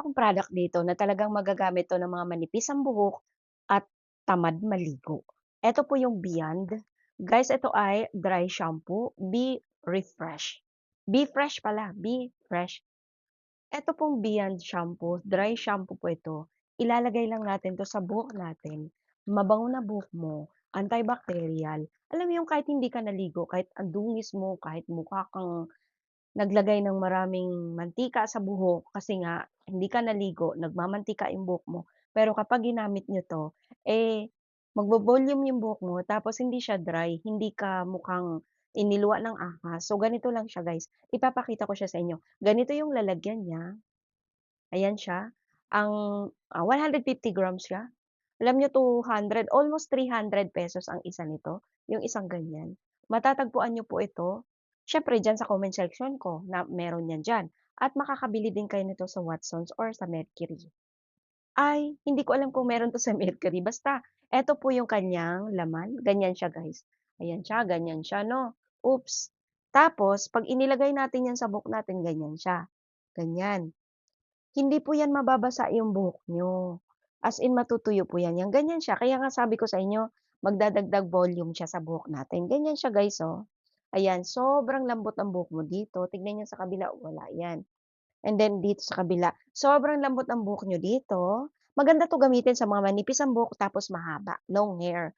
Akong product dito na talagang magagamit 'to ng mga manipis ang buhok at tamad maligo. Eto po yung Beyond. Guys, ito ay dry shampoo, Be Fresh pala, Be Fresh. Eto pong Beyond shampoo, dry shampoo po ito. Ilalagay lang natin 'to sa buhok natin. Mabango na buhok mo, antibacterial. Alam mo yung kahit hindi ka naligo, kahit ang dungis mo, kahit mukha kang naglagay ng maraming mantika sa buhok kasi nga hindi ka naligo, nagmamantika yung buhok mo. Pero kapag ginamit niyo 'to, magvo-volume yung buhok mo tapos hindi siya dry, hindi ka mukhang iniluwa ng ahas. So, ganito lang siya guys, ipapakita ko siya sa inyo. Ganito yung lalagyan niya, ayan siya. Ang, 150 grams siya. Alam niyo 200, almost ₱300 ang isa nito, yung isang ganyan. Matatagpuan niyo po ito, siyempre diyan sa comment section ko na meron yan diyan at makakabili din kayo nito sa Watsons or sa Mercury. Ay, hindi ko alam kung meron 'to sa Mercury, basta eto po yung kanyang laman, ganyan siya guys. Ayan siya, ganyan siya 'no. Oops! Tapos 'pag inilagay natin yan sa buhok natin ganyan siya, ganyan. Hindi po yan mababasa yung buhok niyo, as in matutuyo po yan, yang ganyan siya. Kaya nga sabi ko sa inyo, magdadagdag volume siya sa buhok natin, ganyan siya guys, oh. Ayan, sobrang lambot ng buhok mo dito, tignan niyo sa kabila, wala yan. And then dito sa kabila, sobrang lambot ng buhok niyo dito. Maganda 'to gamitin sa mga manipis ang buhok tapos mahaba, long hair.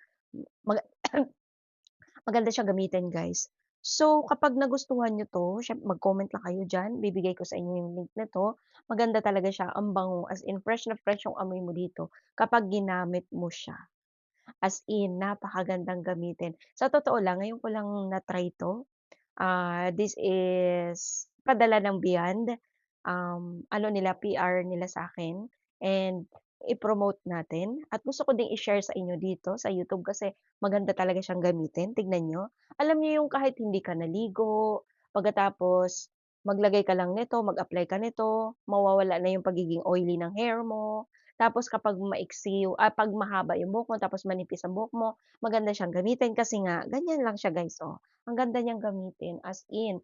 Maga Maganda siya gamitin guys. So, kapag nagustuhan niyo 'to, mag-comment lang kayo diyan, bibigay ko sa inyo yung link nito. Maganda talaga siya, ang bango, as in fresh na fresh yung amoy mo dito kapag ginamit mo siya. As in, napakagandang gamitin. Sa totoo lang, ngayon ko lang na-try 'to. This is padala ng Beyond, ano nila, PR nila sa'kin and i-promote natin at gusto ko ding i-share sa inyo dito sa YouTube kasi maganda talaga siyang gamitin, tignan niyo. Alam niyo yung kahit hindi ka naligo, pagkatapos maglagay ka lang nito, mag-apply ka nito, mawawala na yung pagiging oily ng hair mo. Tapos kapag 'pag mahaba yung buhok mo tapos manipis ang buhok mo, maganda siyang gamitin kasi nga ganyan lang siya guys, oh. Ang ganda niyang gamitin, as in,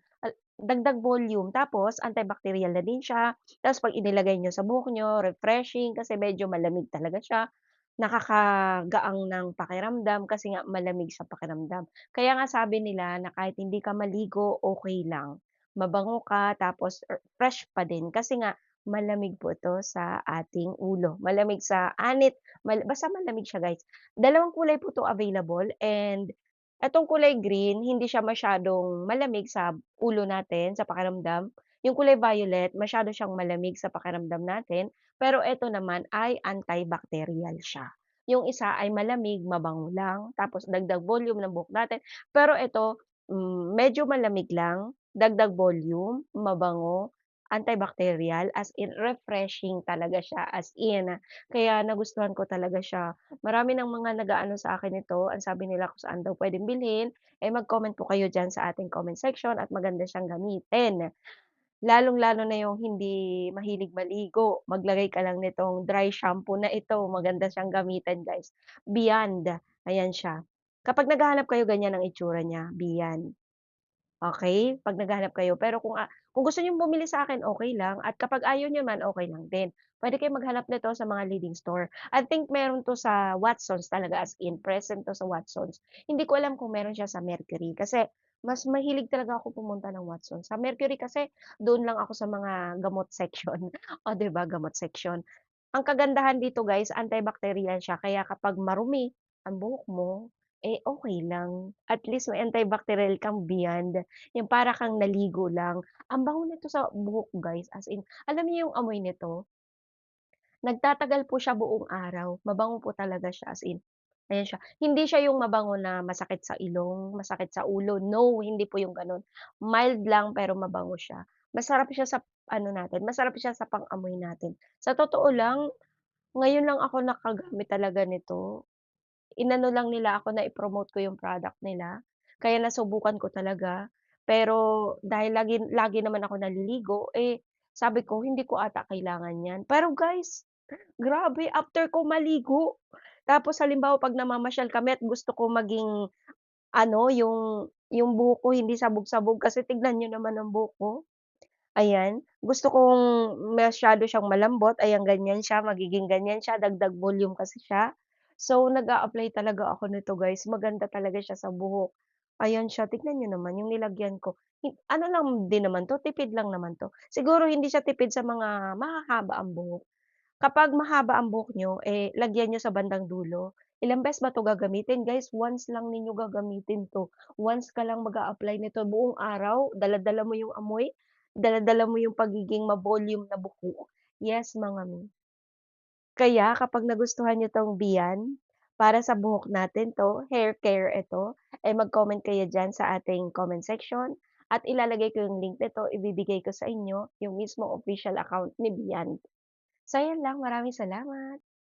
dagdag volume tapos antibacterial na din siya. Tapos 'pag inilagay niyo sa buhok niyo, refreshing kasi medyo malamig talaga siya. Nakakagaang ng pakiramdam kasi nga malamig sa pakiramdam. Kaya nga sabi nila na kahit hindi ka maligo, okey lang. Mabango ka tapos fresh pa din kasi nga malamig po ito sa ating ulo. Malamig sa anit, basta malamig siya guys. Dalawang kulay po 'to available and etong kulay green, hindi siya masyadong malamig sa ulo natin, sa pakiramdam. Yung kulay violet, masyado siyang malamig sa pakiramdam natin, pero eto naman ay antibacterial siya. Yung isa ay malamig, mabango lang, tapos dagdag volume ng buhok natin. Pero ito, medyo malamig lang, dagdag volume, mabango, antibacterial, as in refreshing talaga siya, as in. Kaya nagustuhan ko talaga siya. Marami ng mga nag-aano sa akin nito, ang sabi nila kung saan daw puwedeng bilhin, mag-comment po kayo diyan sa ating comment section at maganda siyang gamitin. Lalong-lalo na yung hindi mahilig maligo, maglagay ka lang nitong dry shampoo na ito, maganda siyang gamitin guys. Beyond, ayan siya. Kapag naghahanap kayo ganyan ang itsura niya, Beyond. Okey, 'pag naghahanap kayo. Pero kung gusto niyong bumili sa akin, okey lang at kapag ayaw niyo naman, okey lang din. Puwede kayong maghanap nito sa mga leading store. I think meron 'to sa Watsons talaga, as in present 'to sa Watsons. Hindi ko alam kung meron siya sa Mercury kasi mas mahilig talaga ako pumunta ng Watsons. Sa Mercury kasi do'n lang ako sa mga gamot section. Oh, 'di ba, gamot section. Ang kagandahan dito guys, antibacterial siya kaya kapag marumi ang buhok mo, okey lang. At least may antibacterial kang Beyond, yung para kang naligo lang. Ang bango nito sa buhok guys, as in, alam niyo yung amoy nito, nagtatagal po siya buong araw, mabango po talaga siya, as in, ayan siya. Hindi siya yung mabango na masakit sa ilong, masakit sa ulo, no, hindi po yung gano'n. Mild lang pero mabango siya. Masarap siya sa ano natin, masarap siya sa pang-amoy natin. Sa totoo lang, ngayon lang ako nakagamit talaga nito. Inano lang nila ako na i-promote ko yung product nila, kaya nasubukan ko talaga. Pero dahil lagi lagi naman ako naliligo, sabi ko hindi ko ata kailangan 'yan. Pero guys, grabe after ko maligo, tapos halimbawa 'pag namamasyal kami at gusto ko maging ano, yung buhok ko hindi sabog-sabog kasi tignan niyo naman ang buhok ko. Ayan, gusto kong masyado siyang malambot, ayan ganyan siya, magiging ganyan siya, dagdag volume kasi siya. So, nag-a-apply talaga ako nito guys, maganda talaga siya sa buhok. Ayan siya, tignan niyo naman yung nilagyan ko. Ano lang din naman 'to, tipid lang naman 'to. Siguro hindi siya tipid sa mga mahahaba ang buhok. Kapag mahaba ang buhok niyo, eh, lagyan niyo sa bandang dulo. Ilang beses ba 'to gagamitin guys? Once lang ninyo gagamitin 'to. Once ka lang mag-a-apply nito buong araw, dala-dala mo yung amoy, dala-dala mo yung pagiging ma-volume na buhok. Yes, mga mi. Kaya kapag nagustuhan niyo 'tong Bian, para sa buhok natin 'to, hair care ito, ay mag-comment kayo diyan sa ating comment section at ilalagay ko yung link nito, ibibigay ko sa inyo yung mismong official account ni Bian. So, ayan lang, maraming salamat.